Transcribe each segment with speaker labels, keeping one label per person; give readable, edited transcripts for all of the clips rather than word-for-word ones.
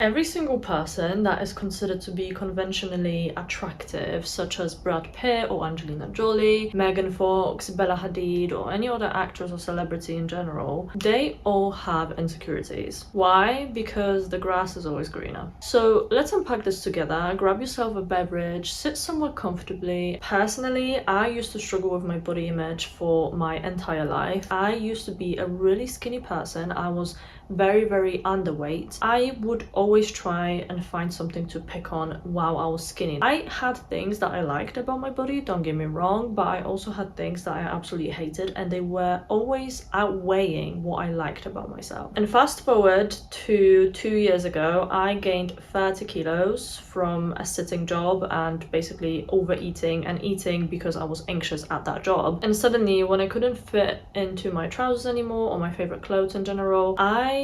Speaker 1: Every single person that is considered to be conventionally attractive, such as Brad Pitt or Angelina Jolie, Megan Fox, Bella Hadid, or any other actress or celebrity in general, they all have insecurities. Why? Because the grass is always greener. So let's unpack this together. Grab yourself a beverage, sit somewhere comfortably. Personally, I used to struggle with my body image for my entire life. I used to be a really skinny person. I was very underweight. I would always try and find something to pick on while I was skinny. I had things that I liked about my body, don't get me wrong, but I also had things that I absolutely hated, and they were always outweighing what I liked about myself. And fast forward to 2 years ago, I gained 30 kilos from a sitting job and basically overeating and eating because I was anxious at that job. And suddenly, when I couldn't fit into my trousers anymore or my favorite clothes in general, I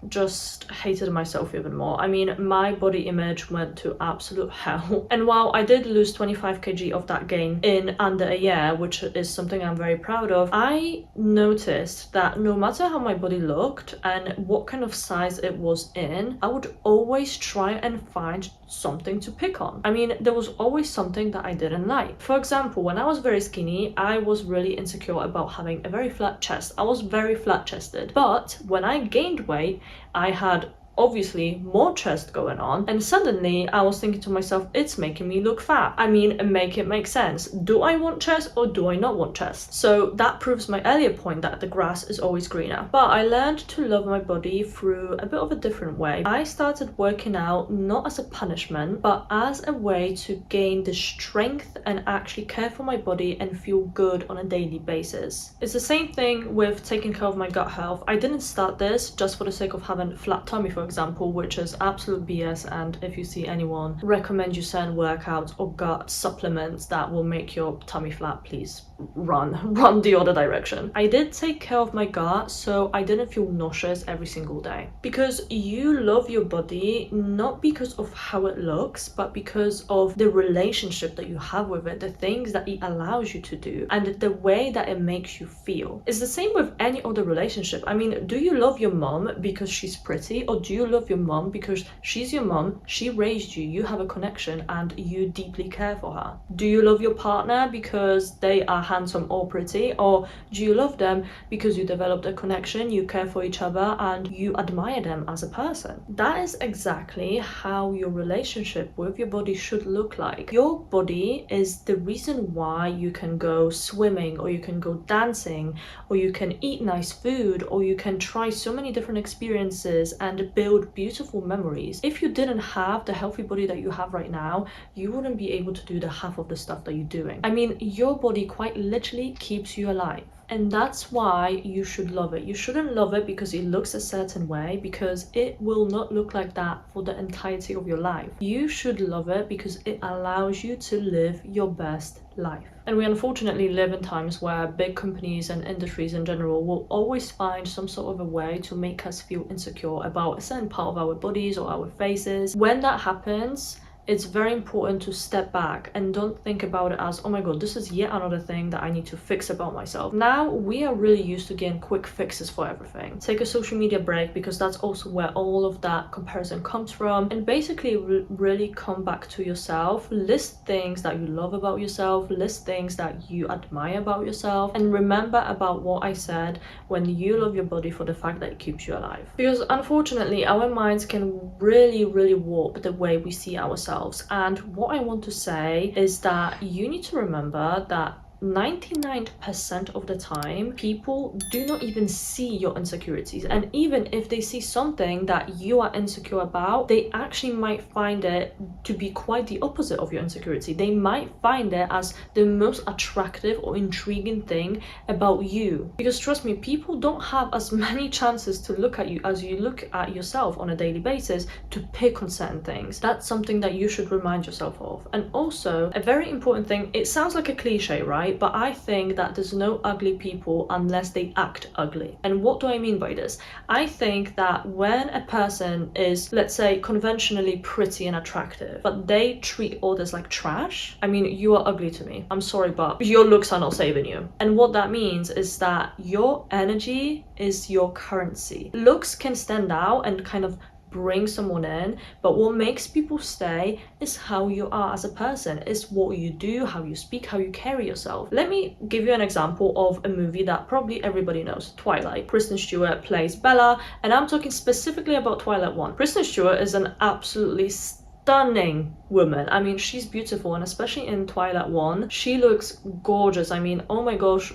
Speaker 1: just hated myself even more. I mean, my body image went to absolute hell. And while I did lose 25 kg of that gain in under a year, which is something I'm very proud of, I noticed that no matter how my body looked and what kind of size it was in, I would always try and find something to pick on. I mean, there was always something that I didn't like. For example, when I was very skinny, I was really insecure about having a very flat chest. I was very flat chested. But when I gained weight, I had obviously more chest going on, and suddenly I was thinking to myself, it's making me look fat. I mean, make it make sense. Do I want chest or do I not want chest? So that proves my earlier point that the grass is always greener. But I learned to love my body through a bit of a different way. I started working out not as a punishment, but as a way to gain the strength and actually care for my body and feel good on a daily basis. It's the same thing with taking care of my gut health. I didn't start this just for the sake of having a flat tummy, for example, which is absolute BS, and if you see anyone recommend you certain workouts or gut supplements that will make your tummy flat, please run the other direction. I did take care of my gut so I didn't feel nauseous every single day. Because you love your body not because of how it looks, but because of the relationship that you have with it, the things that it allows you to do, and the way that it makes you feel. It's the same with any other relationship. I mean, do you love your mom because she's pretty, or do you love your mom because she's your mom, she raised you, you have a connection, and you deeply care for her? Do you love your partner because they are handsome or pretty, or do you love them because you developed a connection, you care for each other, and you admire them as a person? That is exactly how your relationship with your body should look like. Your body is the reason why you can go swimming, or you can go dancing, or you can eat nice food, or you can try so many different experiences and build beautiful memories. If you didn't have the healthy body that you have right now, you wouldn't be able to do the half of the stuff that you're doing. I mean, your body quite literally keeps you alive. And that's why you should love it. You shouldn't love it because it looks a certain way, because it will not look like that for the entirety of your life. You should love it because it allows you to live your best life. And we unfortunately live in times where big companies and industries in general will always find some sort of a way to make us feel insecure about a certain part of our bodies or our faces. When that happens, it's very important to step back and don't think about it as, oh my god, this is yet another thing that I need to fix about myself. Now we are really used to getting quick fixes for everything. Take a social media break, because that's also where all of that comparison comes from, and basically really come back to yourself. List things that you love about yourself, list things that you admire about yourself, and remember about what I said when you love your body for the fact that it keeps you alive. Because unfortunately our minds can really warp the way we see ourselves. And what I want to say is that you need to remember that 99% of the time, people do not even see your insecurities. And even if they see something that you are insecure about, they actually might find it to be quite the opposite of your insecurity. They might find it as the most attractive or intriguing thing about you. Because trust me, people don't have as many chances to look at you as you look at yourself on a daily basis to pick on certain things. That's something that you should remind yourself of. And also, a very important thing, it sounds like a cliche, right? But I think that there's no ugly people unless they act ugly. And what do I mean by this? I think that when a person is, let's say, conventionally pretty and attractive, but they treat others like trash, I mean, you are ugly to me. I'm sorry, but your looks are not saving you. And what that means is that your energy is your currency. Looks can stand out and kind of bring someone in, but what makes people stay is how you are as a person, is what you do, how you speak, how you carry yourself. Let me give you an example of a movie that probably everybody knows, Twilight. Kristen Stewart plays Bella, and I'm talking specifically about Twilight 1. Kristen Stewart is an absolutely stunning woman. I mean, she's beautiful, and especially in Twilight 1, she looks gorgeous. I mean, oh my gosh,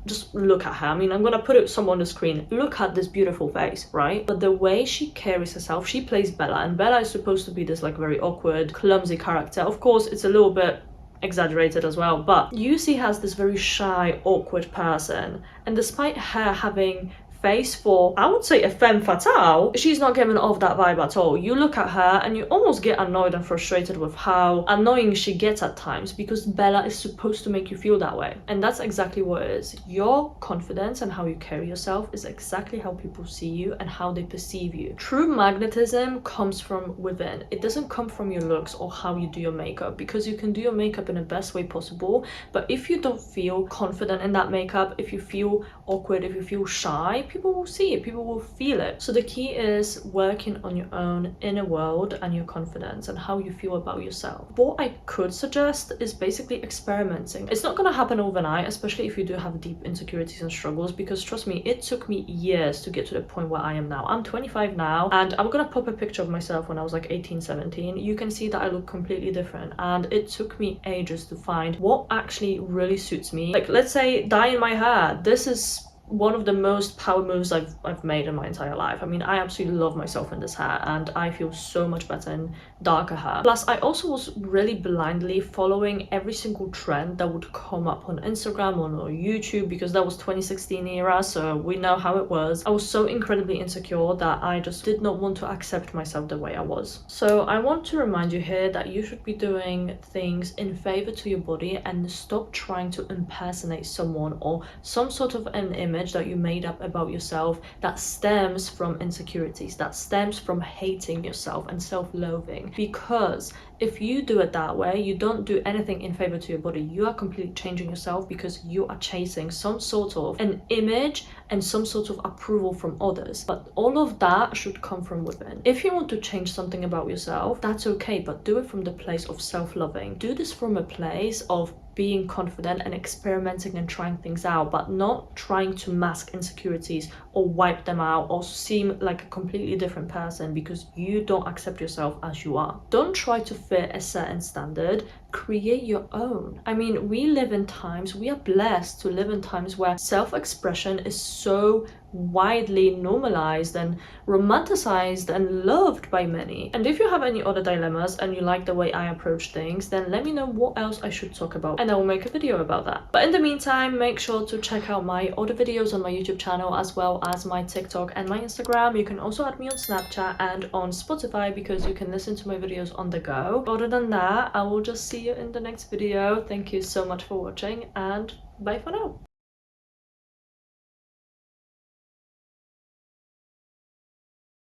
Speaker 1: just look at her. I mean, I'm gonna put it somewhere on the screen. Look at this beautiful face, right? But the way she carries herself, she plays Bella, and Bella is supposed to be this like very awkward, clumsy character. Of course, it's a little bit exaggerated as well, but you see her as this very shy, awkward person, and despite her having face for, I would say, a femme fatale, she's not giving off that vibe at all. You look at her and you almost get annoyed and frustrated with how annoying she gets at times, because Bella is supposed to make you feel that way. And that's exactly what it is. Your confidence and how you carry yourself is exactly how people see you and how they perceive you. True magnetism comes from within. It doesn't come from your looks or how you do your makeup, because you can do your makeup in the best way possible, but if you don't feel confident in that makeup, if you feel awkward, if you feel shy, people will see it, people will feel it. So the key is working on your own inner world and your confidence and how you feel about yourself. What I could suggest is basically experimenting. It's not going to happen overnight, especially if you do have deep insecurities and struggles, because trust me, it took me years to get to the point where I am now. I'm 25 now, and I'm gonna pop a picture of myself when I was like 18, 17. You can see that I look completely different, and it took me ages to find what actually really suits me. Like, let's say dyeing my hair. This is one of the most power moves I've made in my entire life. I mean, I absolutely love myself in this hair, and I feel so much better in darker hair. Plus, I also was really blindly following every single trend that would come up on Instagram or on YouTube, because that was 2016 era, so we know how it was. I was so incredibly insecure that I just did not want to accept myself the way I was. So I want to remind you here that you should be doing things in favor to your body, and stop trying to impersonate someone or some sort of an image that you made up about yourself that stems from insecurities, that stems from hating yourself and self-loathing. Because if you do it that way, you don't do anything in favor to your body. You are completely changing yourself because you are chasing some sort of an image and some sort of approval from others. But all of that should come from within. If you want to change something about yourself, that's okay, but do it from the place of self-loving. Do this from a place of being confident and experimenting and trying things out, but not trying to mask insecurities or wipe them out or seem like a completely different person because you don't accept yourself as you are. Don't try to fit a certain standard. Create your own. I mean, we are blessed to live in times where self-expression is so widely normalized and romanticized and loved by many. And if you have any other dilemmas and you like the way I approach things, then let me know what else I should talk about, and I will make a video about that. But in the meantime, make sure to check out my other videos on my YouTube channel, as well as my TikTok and my Instagram. You can also add me on Snapchat and on Spotify, because you can listen to my videos on the go. Other than that, I will just see you in the next video. Thank you so much for watching, and bye for now.